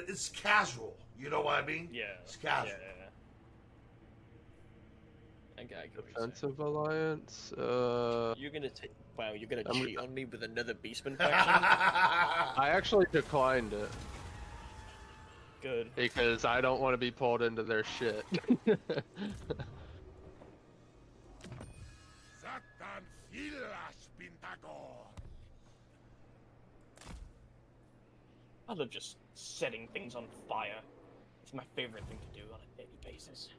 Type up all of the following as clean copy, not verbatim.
It's casual. You know what I mean? Yeah. It's casual. Yeah. I get what you're saying. Defensive alliance. You're gonna take. Wow, you're gonna I'm- cheat on me with another Beastman faction? I actually declined it Good. because I don't want to be pulled into their shit. I love just setting things on fire. It's my favorite thing to do on a daily basis.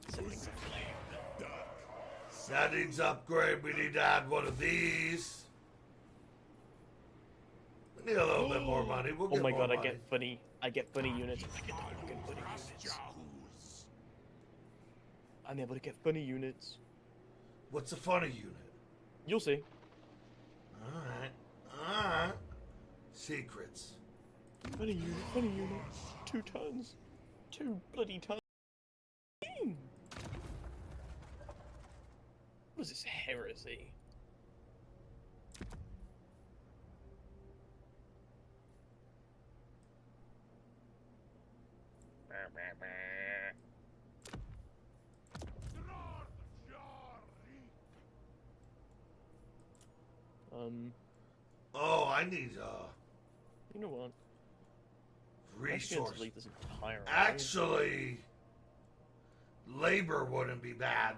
Set things aflame. That needs upgrade. We need to add one of these. We need a little bit more money. We'll Oh get my more god, money. I get funny units. I get the fucking funny units. I'm able to get funny units. What's a funny unit? You'll see. Alright. Secrets. Funny unit. 2 tons. 2 bloody tons. What is this heresy? Oh, I need You know what? I'm just gonna resource. delete this entire army. Actually, labor wouldn't be bad.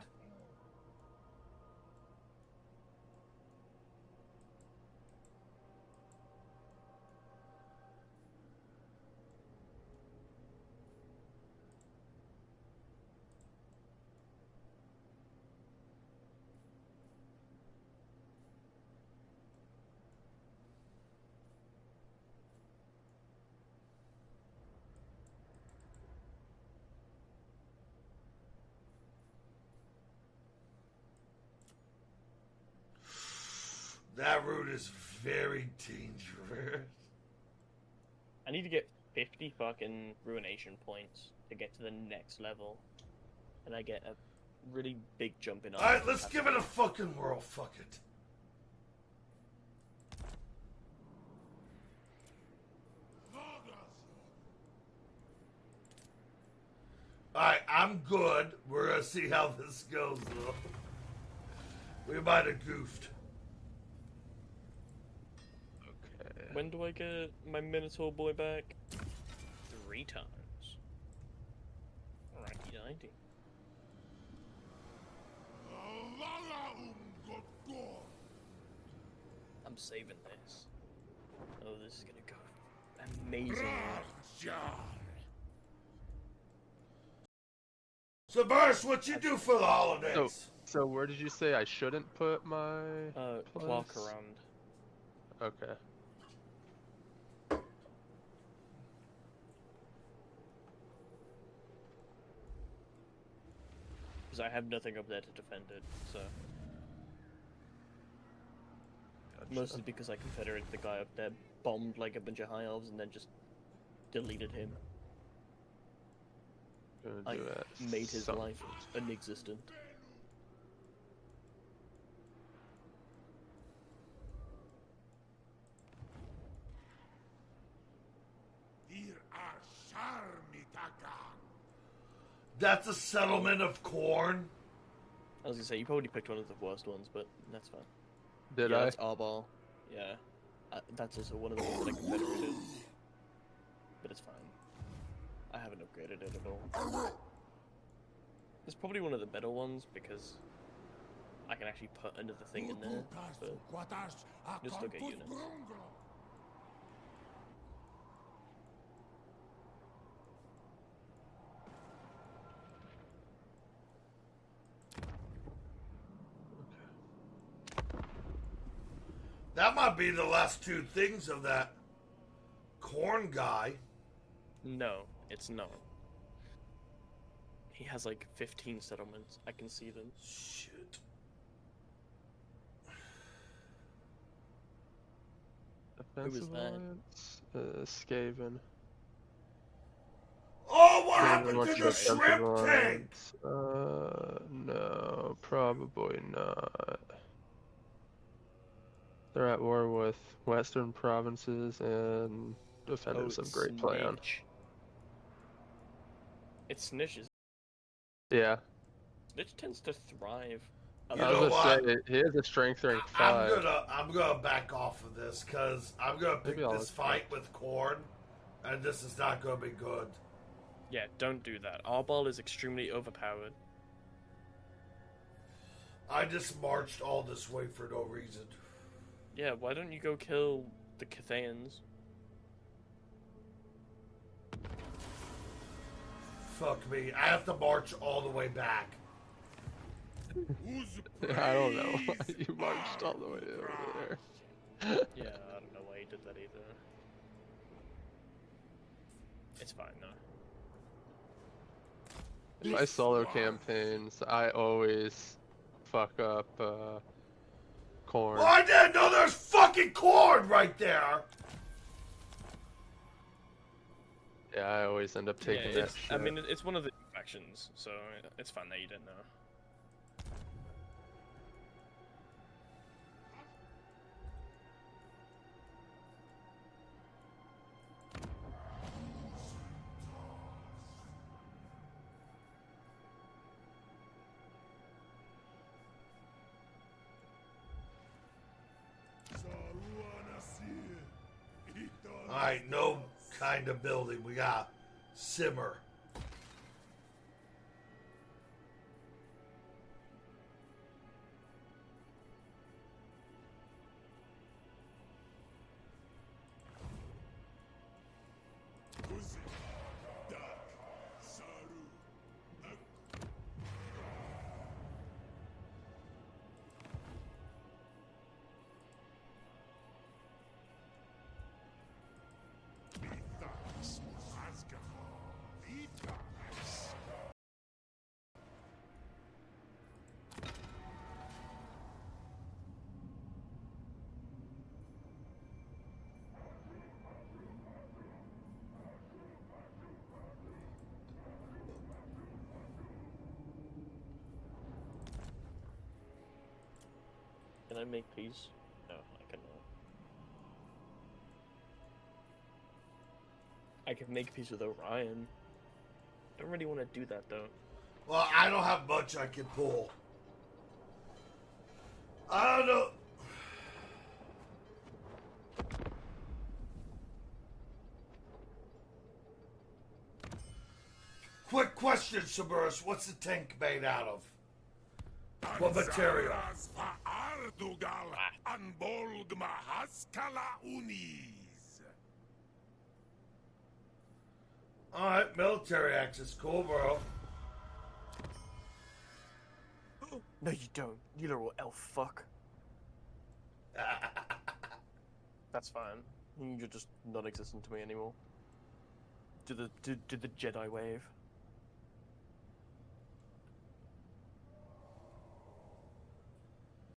That route is very dangerous. I need to get 50 fucking ruination points to get to the next level. And I get a really big jump in. Alright, let's give it a fucking whirl. Fuck it. Alright, I'm good. We're gonna see how this goes, though. We might have goofed. Okay. When do I get my Minotaur boy back? 3 times. Righty 90. I'm saving this. Oh, this is gonna go amazing. So, Burst, what you do for the holidays? So where did you say I shouldn't put my? Clock place? around. Okay. Because I have nothing up there to defend it, so. Gotcha. Mostly because I confederated the guy up there, bombed like a bunch of high elves, and then just deleted him. Gonna I do it. made his life inexistent. That's a settlement of corn. I was gonna say, you probably picked one of the worst ones, but that's fine. Did yeah, I? That's Arbal. Yeah. That's also one of the ones that I confederated. But it's fine. I haven't upgraded it at all. It's probably one of the better ones because I can actually put another thing in there, but you'll still get units. That might be the last 2 things of that corn guy. No, it's not. He has like 15 settlements. I can see them. Shit. Defensive that? alliance. Skaven. Oh, what Skaven happened wants to a the defensive shrimp tank? alliance. No, probably not. They're at war with Western provinces and defenders have great play on. Snitch. It's Snitch. Yeah. Snitch tends to thrive. You I know was what? gonna say he has a strength rank I'm 5. gonna back off of this because I'm gonna pick Maybe I'll this fight with Korn, and this is not gonna be good. Yeah, don't do that. Our ball is extremely overpowered. I just marched all this way for no reason. Yeah, why don't you go kill the Cathayans? Fuck me. I have to march all the way back. I don't know. You marched all the way over there. Yeah, I don't know why you did that either. It's fine, no. In my solo campaigns, I always fuck up Corn. Oh, I didn't know there's fucking Korn right there! Yeah, I always end up taking that shit. I mean, it's one of the factions, so it's fine that you didn't know. Alright, no kind of building. We got simmer. Can I make peace? No, I cannot. I can make peace with Orion. Don't really want to do that though. Well, I don't have much I can pull. I don't know. Quick question, Submerse. What's the tank made out of? What material? Alright, military access. Cool, bro. No, you don't. You little elf fuck. That's fine. You're just non-existent to me anymore. Do the Jedi wave.